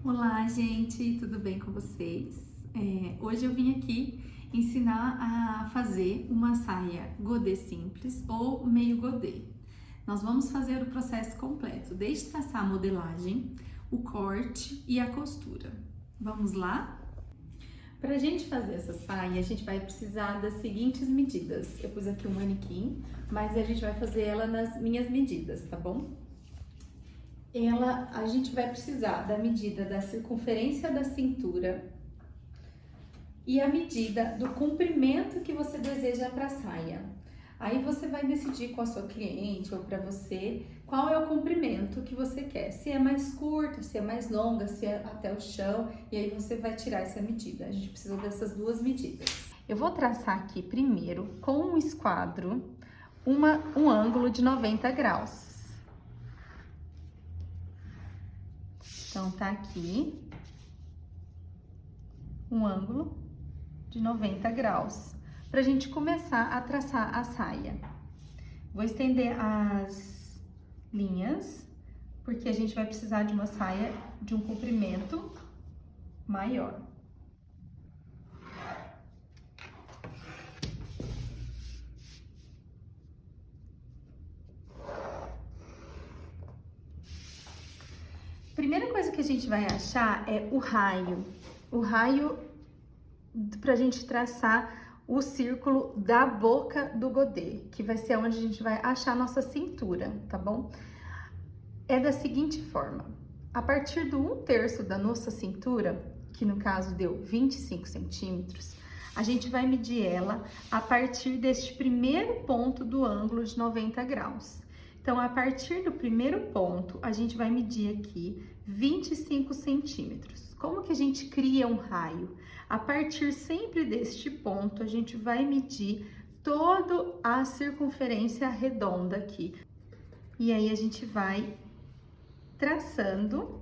Olá, gente, tudo bem com vocês? Hoje eu vim aqui ensinar a fazer uma saia godê simples ou meio godê. Nós vamos fazer o processo completo, desde traçar a modelagem, o corte e a costura. Vamos lá? Para a gente fazer essa saia, a gente vai precisar das seguintes medidas. Eu pus aqui um manequim, mas a gente vai fazer ela nas minhas medidas, tá bom? A gente vai precisar da medida da circunferência da cintura e a medida do comprimento que você deseja para a saia. Aí você vai decidir com a sua cliente ou para você qual é o comprimento que você quer. Se é mais curta, se é mais longa, se é até o chão, e aí você vai tirar essa medida. A gente precisa dessas duas medidas. Eu vou traçar aqui primeiro com um esquadro um ângulo de 90 graus. Então, tá aqui um ângulo de 90 graus, pra gente começar a traçar a saia. Vou estender as linhas, porque a gente vai precisar de uma saia de um comprimento maior. Primeira coisa que a gente vai achar é o raio. O raio pra gente traçar o círculo da boca do godê, que vai ser onde a gente vai achar a nossa cintura, tá bom? É da seguinte forma: a partir do 1/3 da nossa cintura, que no caso deu 25 centímetros, a gente vai medir ela a partir deste primeiro ponto do ângulo de 90 graus. Então, a partir do primeiro ponto, a gente vai medir aqui 25 centímetros. Como que a gente cria um raio? A partir sempre deste ponto, a gente vai medir toda a circunferência redonda aqui. E aí, a gente vai traçando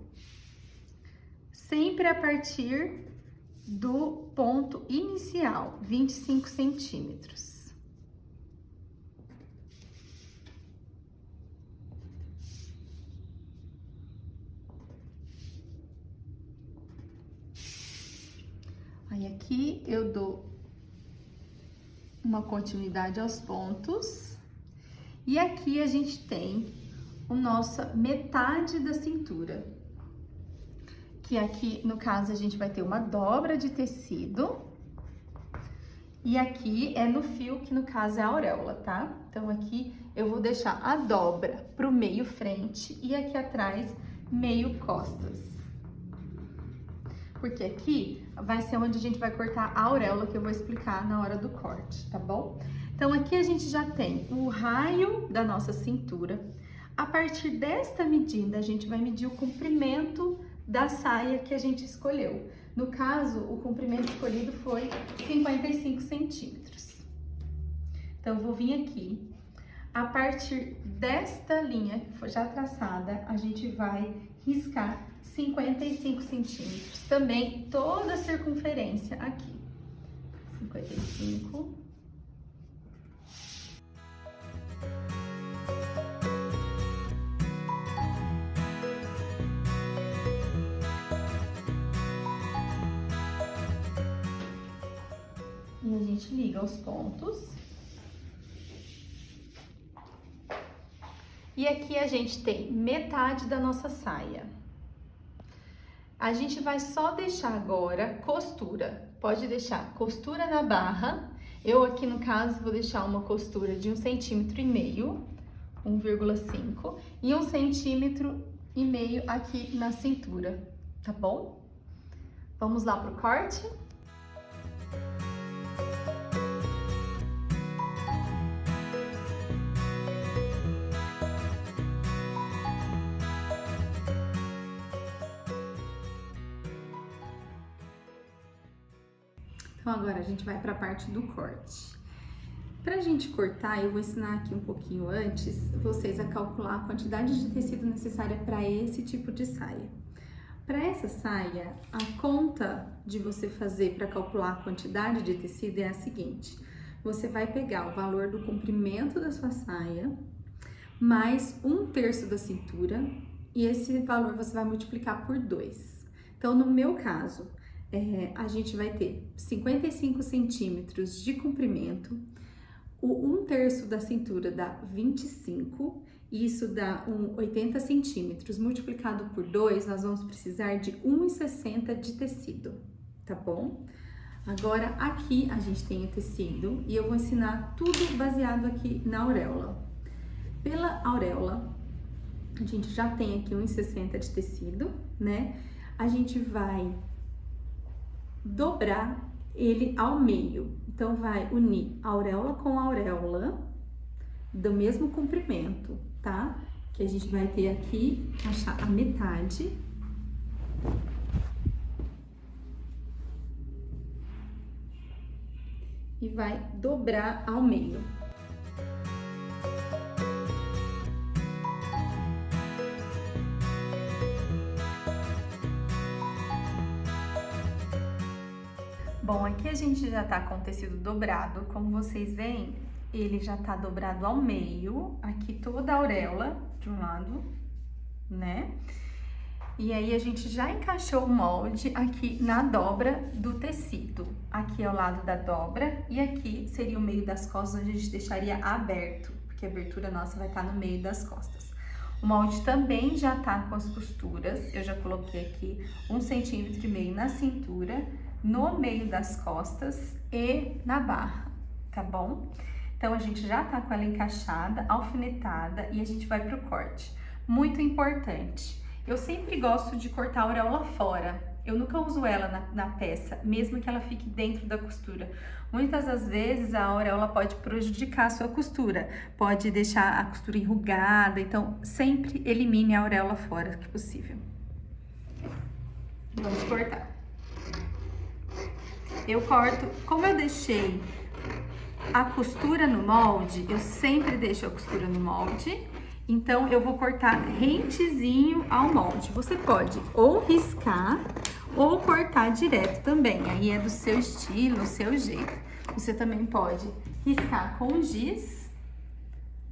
sempre a partir do ponto inicial, 25 centímetros. Aí aqui eu dou uma continuidade aos pontos. E aqui a gente tem a nossa metade da cintura. Que aqui, no caso, a gente vai ter uma dobra de tecido. E aqui é no fio, que no caso é a auréola, tá? Então, aqui eu vou deixar a dobra pro meio frente e aqui atrás meio costas. Porque aqui vai ser onde a gente vai cortar a auréola, que eu vou explicar na hora do corte, tá bom? Então, aqui a gente já tem o raio da nossa cintura. A partir desta medida, a gente vai medir o comprimento da saia que a gente escolheu. No caso, o comprimento escolhido foi 55 centímetros. Então, eu vou vir aqui. A partir desta linha que já traçada, a gente vai riscar 55 centímetros. Também toda a circunferência aqui. 55. E a gente liga os pontos. E aqui a gente tem metade da nossa saia. A gente vai só deixar agora costura. Pode deixar costura na barra. Eu aqui, no caso, vou deixar uma costura de 1,5 cm, 1,5, e 1,5 cm aqui na cintura, tá bom? Vamos lá pro corte? Então, agora a gente vai para a parte do corte. Pra gente cortar, eu vou ensinar aqui um pouquinho antes, vocês a calcular a quantidade de tecido necessária para esse tipo de saia. Para essa saia, a conta de você fazer para calcular a quantidade de tecido é a seguinte: você vai pegar o valor do comprimento da sua saia, mais 1/3 da cintura, e esse valor você vai multiplicar por 2. Então, no meu caso, a gente vai ter 55 centímetros de comprimento, o 1/3 da cintura dá 25, e isso dá 80 centímetros. Multiplicado por 2, nós vamos precisar de 1,60 de tecido, tá bom? Agora, aqui a gente tem o tecido e eu vou ensinar tudo baseado aqui na auréola. Pela auréola, a gente já tem aqui 1,60 de tecido, né? A gente vai dobrar ele ao meio. Então, vai unir auréola com auréola do mesmo comprimento, tá? Que a gente vai ter aqui, achar a metade. E vai dobrar ao meio. Bom, aqui a gente já tá com o tecido dobrado, como vocês veem, ele já tá dobrado ao meio, aqui toda a auréola de um lado, né? E aí a gente já encaixou o molde aqui na dobra do tecido. Aqui é o lado da dobra e aqui seria o meio das costas, onde a gente deixaria aberto, porque a abertura nossa vai estar no meio das costas. O molde também já tá com as costuras, eu já coloquei aqui 1,5 cm na cintura, no meio das costas e na barra, tá bom? Então, a gente já tá com ela encaixada, alfinetada e a gente vai pro corte. Muito importante, eu sempre gosto de cortar a auréola fora. Eu nunca uso ela na peça, mesmo que ela fique dentro da costura. Muitas das vezes a auréola pode prejudicar a sua costura, pode deixar a costura enrugada, então sempre elimine a auréola fora que possível. Vamos cortar. Eu corto, como eu deixei a costura no molde, eu sempre deixo a costura no molde, então eu vou cortar rentezinho ao molde. Você pode ou riscar ou cortar direto também, aí é do seu estilo, do seu jeito. Você também pode riscar com giz,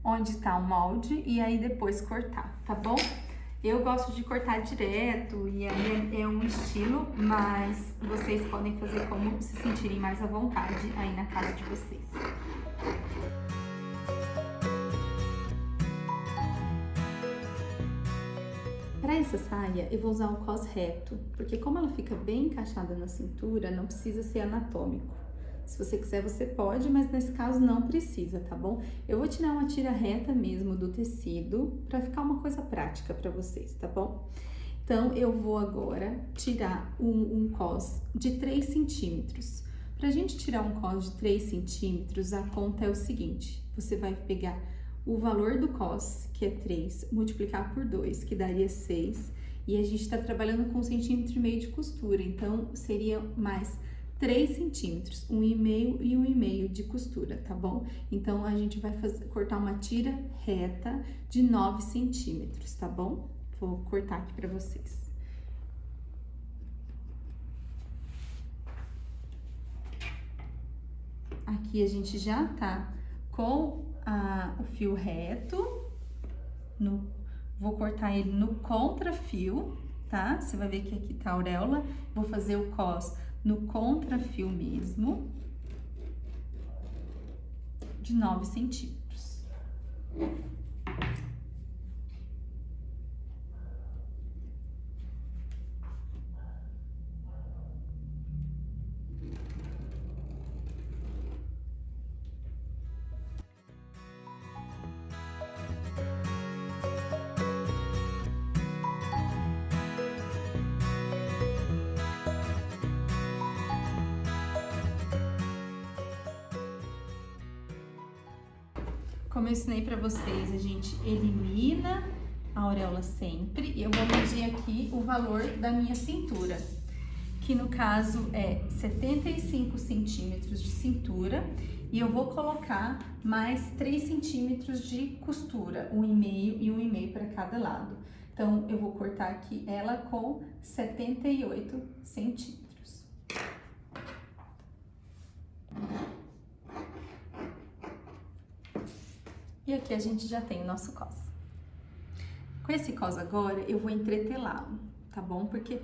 onde tá o molde, e aí depois cortar, tá bom? Eu gosto de cortar direto e aí é um estilo, mas vocês podem fazer como se sentirem mais à vontade aí na casa de vocês. Para essa saia, eu vou usar um cos reto, porque como ela fica bem encaixada na cintura, não precisa ser anatômico. Se você quiser, você pode, mas nesse caso não precisa, tá bom? Eu vou tirar uma tira reta mesmo do tecido, para ficar uma coisa prática para vocês, tá bom? Então, eu vou agora tirar um cos de 3 centímetros. Pra gente tirar um cos de 3 centímetros, a conta é o seguinte, você vai pegar o valor do cos, que é 3, multiplicar por 2, que daria 6, e a gente tá trabalhando com 1,5 cm de costura, então seria mais 3 centímetros, 1,5 e 1,5 de costura, tá bom? Então, a gente vai cortar uma tira reta de 9 centímetros, tá bom? Vou cortar aqui pra vocês. Aqui a gente já tá com o fio reto, vou cortar ele no contrafio, tá? Você vai ver que aqui tá a auréola, vou fazer o cos no contrafio mesmo, de 9 centímetros. Como eu ensinei pra vocês, a gente elimina a auréola sempre e eu vou medir aqui o valor da minha cintura, que no caso é 75 centímetros de cintura, e eu vou colocar mais 3 centímetros de costura, 1,5 e 1,5 para cada lado. Então, eu vou cortar aqui ela com 78 centímetros. E aqui a gente já tem o nosso cos. Com esse cos agora, eu vou entretelá-lo, tá bom? Porque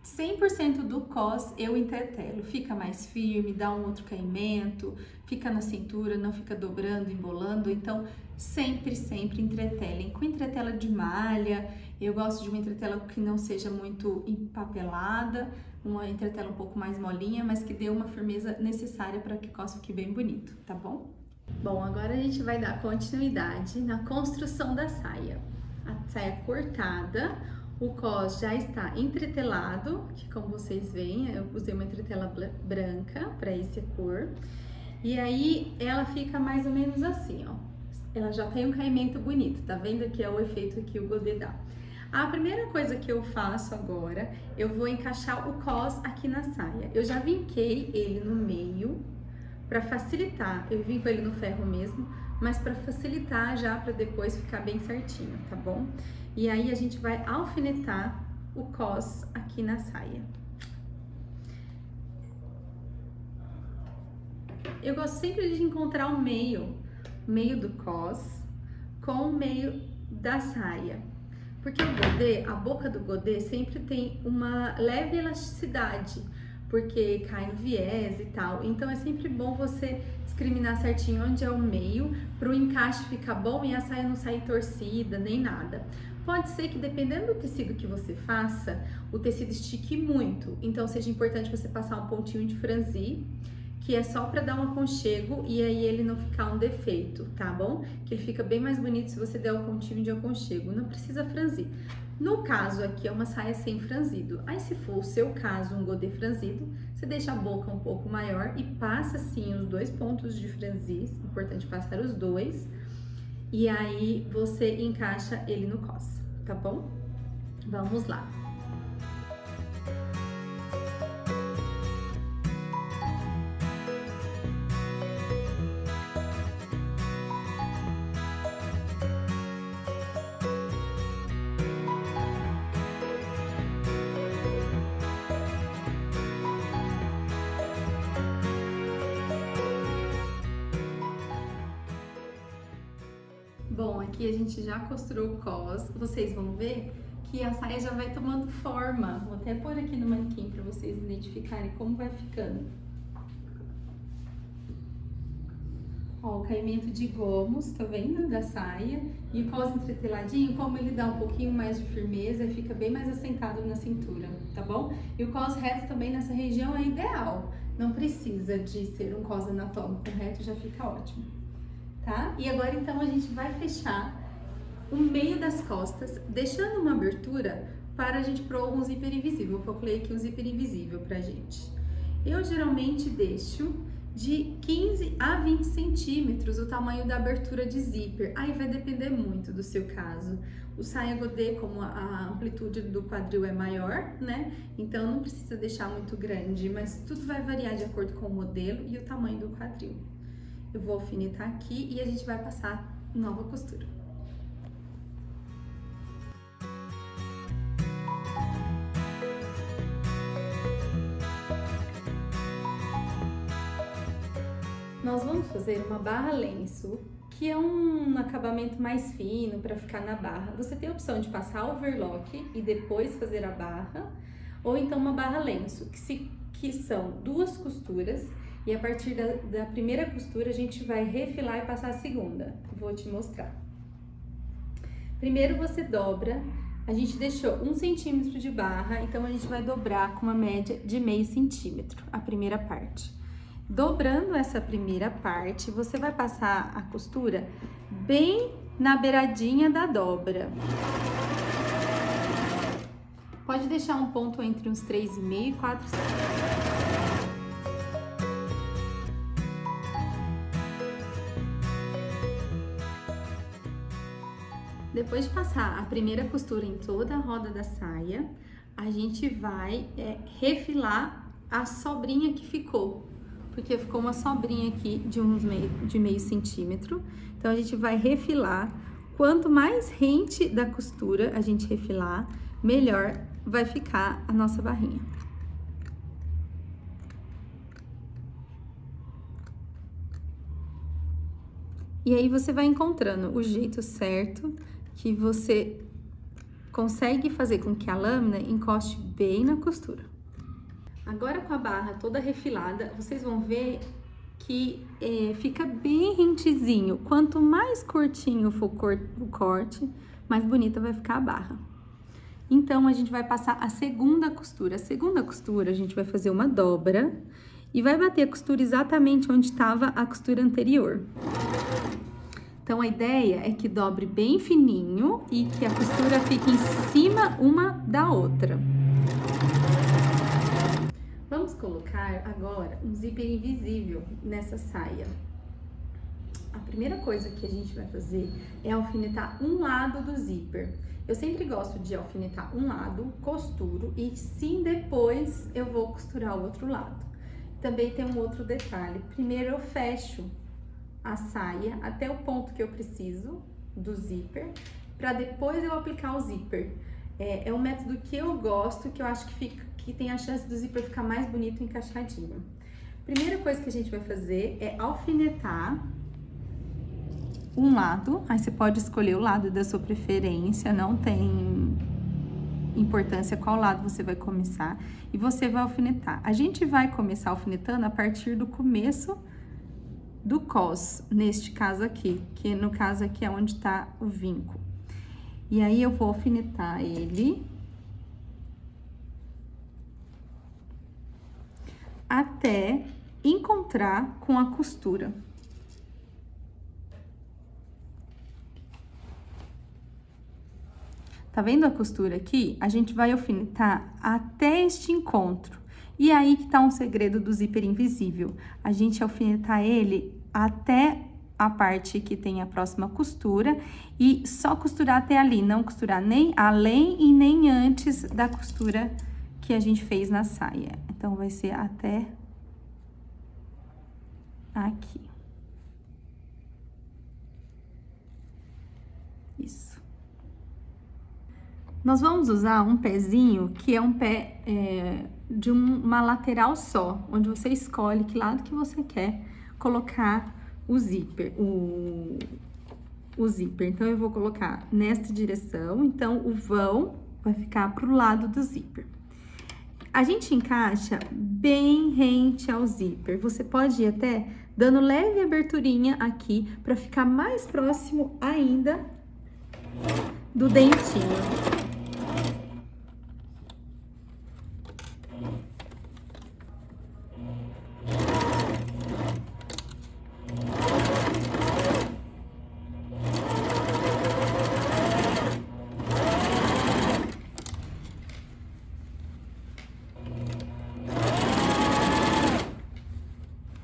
100% do cos eu entretelo, fica mais firme, dá um outro caimento, fica na cintura, não fica dobrando, embolando, então sempre entretelem. Com entretela de malha, eu gosto de uma entretela que não seja muito empapelada, uma entretela um pouco mais molinha, mas que dê uma firmeza necessária para que o cos fique bem bonito, tá bom? Bom, agora a gente vai dar continuidade na construção da saia. A saia cortada, o cos já está entretelado, que como vocês veem, eu usei uma entretela branca para essa cor. E aí ela fica mais ou menos assim, ó. Ela já tem um caimento bonito, tá vendo que é o efeito que o godê dá. A primeira coisa que eu faço agora, eu vou encaixar o cos aqui na saia. Eu já vinquei ele no meio para facilitar. Eu vinco ele no ferro mesmo, mas para facilitar já, para depois ficar bem certinho, tá bom? E aí a gente vai alfinetar o cos aqui na saia. Eu gosto sempre de encontrar o meio do cos com o meio da saia. Porque o godê, a boca do godê sempre tem uma leve elasticidade, porque cai no viés e tal. Então é sempre bom você discriminar certinho onde é o meio, para o encaixe ficar bom e a saia não sair torcida nem nada. Pode ser que dependendo do tecido que você faça, o tecido estique muito. Então seja importante você passar um pontinho de franzi, que é só para dar um aconchego e aí ele não ficar um defeito, tá bom? Que ele fica bem mais bonito se você der um pontinho de aconchego, não precisa franzir. No caso aqui é uma saia sem franzido, aí se for o seu caso um godê franzido, você deixa a boca um pouco maior e passa assim os 2 pontos de franzis, importante passar os 2, e aí você encaixa ele no cos, tá bom? Vamos lá. Bom, aqui a gente já costurou o cos, vocês vão ver que a saia já vai tomando forma. Vou até pôr aqui no manequim para vocês identificarem como vai ficando. Ó, o caimento de gomos, tá vendo? Da saia. E o cos entreteladinho, como ele dá um pouquinho mais de firmeza e fica bem mais assentado na cintura, tá bom? E o cos reto também nessa região é ideal. Não precisa de ser um cos anatômico, reto já fica ótimo. Tá? E agora então a gente vai fechar o meio das costas, deixando uma abertura para a gente pôr um zíper invisível. Eu calculei aqui um zíper invisível pra gente. Eu geralmente deixo de 15 a 20 centímetros o tamanho da abertura de zíper. Aí vai depender muito do seu caso. O saia godê, como a amplitude do quadril é maior, né? Então não precisa deixar muito grande, mas tudo vai variar de acordo com o modelo e o tamanho do quadril. Eu vou alfinetar aqui e a gente vai passar nova costura. Nós vamos fazer uma barra lenço, que é um acabamento mais fino para ficar na barra. Você tem a opção de passar overlock e depois fazer a barra, ou então uma barra lenço, que são 2 costuras. E a partir da primeira costura, a gente vai refilar e passar a segunda. Vou te mostrar. Primeiro você dobra, a gente deixou 1 centímetro de barra, então a gente vai dobrar com uma média de meio centímetro, a primeira parte. Dobrando essa primeira parte, você vai passar a costura bem na beiradinha da dobra. Pode deixar um ponto entre uns 3,5 e 4 centímetros. Depois de passar a primeira costura em toda a roda da saia, a gente vai refilar a sobrinha que ficou, porque ficou uma sobrinha aqui de meio centímetro. Então a gente vai refilar. Quanto mais rente da costura a gente refilar, melhor vai ficar a nossa barrinha. E aí você vai encontrando o jeito certo que você consegue fazer com que a lâmina encoste bem na costura. Agora com a barra toda refilada, vocês vão ver que fica bem rentezinho. Quanto mais curtinho for o corte, mais bonita vai ficar a barra. Então, a gente vai passar a segunda costura. A segunda costura, a gente vai fazer uma dobra e vai bater a costura exatamente onde estava a costura anterior. Então, a ideia é que dobre bem fininho e que a costura fique em cima uma da outra. Vamos colocar agora um zíper invisível nessa saia. A primeira coisa que a gente vai fazer é alfinetar um lado do zíper. Eu sempre gosto de alfinetar um lado, costuro e sim depois eu vou costurar o outro lado. Também tem um outro detalhe. Primeiro eu fecho a saia até o ponto que eu preciso do zíper, para depois eu aplicar o zíper. É um método que eu gosto, que eu acho que tem a chance do zíper ficar mais bonito e encaixadinho. Primeira coisa que a gente vai fazer é alfinetar um lado. Aí você pode escolher o lado da sua preferência, não tem importância qual lado você vai começar. E você vai alfinetar. A gente vai começar alfinetando a partir do começo do cos, neste caso aqui, que no caso aqui é onde tá o vinco. E aí, eu vou alfinetar ele até encontrar com a costura. Tá vendo a costura aqui? A gente vai alfinetar até este encontro. E aí que tá um segredo do zíper invisível. A gente alfinetar ele até a parte que tem a próxima costura e só costurar até ali, não costurar nem além e nem antes da costura que a gente fez na saia. Então, vai ser até aqui. Isso. Nós vamos usar um pezinho que é um pé de uma lateral só, onde você escolhe que lado que você quer colocar o zíper, o zíper. Então, eu vou colocar nesta direção, então, o vão vai ficar pro lado do zíper. A gente encaixa bem rente ao zíper. Você pode ir até dando leve aberturinha aqui, para ficar mais próximo ainda do dentinho.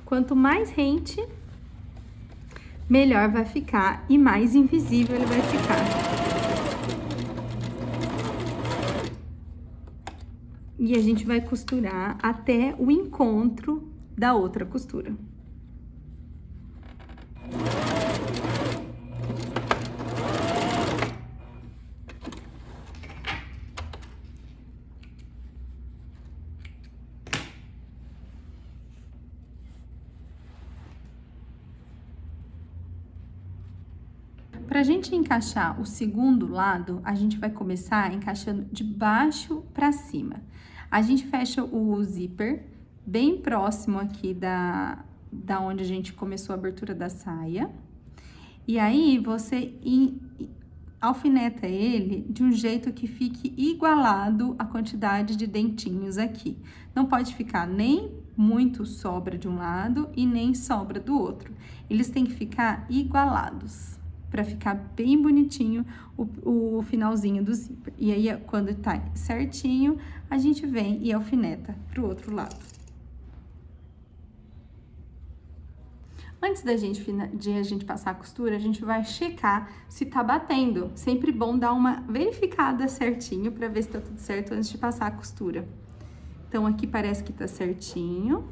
Quanto mais rente, melhor vai ficar e mais invisível ele vai ficar. E a gente vai costurar até o encontro da outra costura. Pra gente encaixar o segundo lado, a gente vai começar encaixando de baixo pra cima. A gente fecha o zíper bem próximo aqui da onde a gente começou a abertura da saia. E aí, você alfineta ele de um jeito que fique igualado a quantidade de dentinhos aqui. Não pode ficar nem muito sobra de um lado e nem sobra do outro. Eles têm que ficar igualados, para ficar bem bonitinho o finalzinho do zíper. E aí, quando tá certinho, a gente vem e alfineta pro outro lado. Antes de a gente passar a costura, a gente vai checar se tá batendo. Sempre bom dar uma verificada certinho para ver se tá tudo certo antes de passar a costura. Então, aqui parece que tá certinho.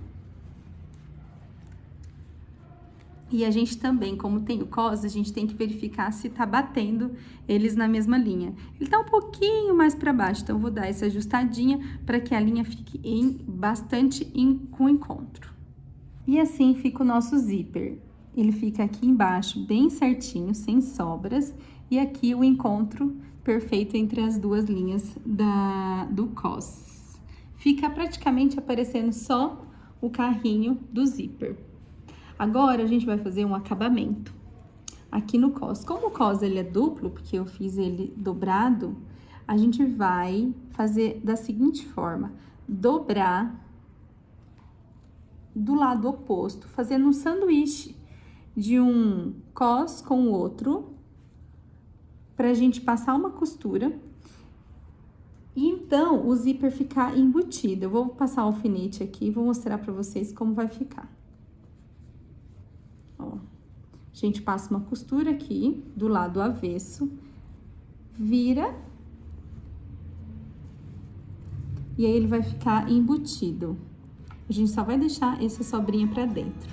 E a gente também, como tem o cos, a gente tem que verificar se tá batendo eles na mesma linha. Ele tá um pouquinho mais para baixo, então vou dar essa ajustadinha para que a linha fique bastante com encontro. E assim fica o nosso zíper. Ele fica aqui embaixo bem certinho, sem sobras, e aqui o encontro perfeito entre as duas linhas do cos. Fica praticamente aparecendo só o carrinho do zíper. Agora, a gente vai fazer um acabamento aqui no cos. Como o cos ele é duplo, porque eu fiz ele dobrado, a gente vai fazer da seguinte forma: dobrar do lado oposto, fazendo um sanduíche de um cos com o outro, pra gente passar uma costura. E então, o zíper ficar embutido. Eu vou passar o alfinete aqui e vou mostrar pra vocês como vai ficar. Ó, a gente passa uma costura aqui, do lado avesso, vira, e aí ele vai ficar embutido. A gente só vai deixar essa sobrinha pra dentro.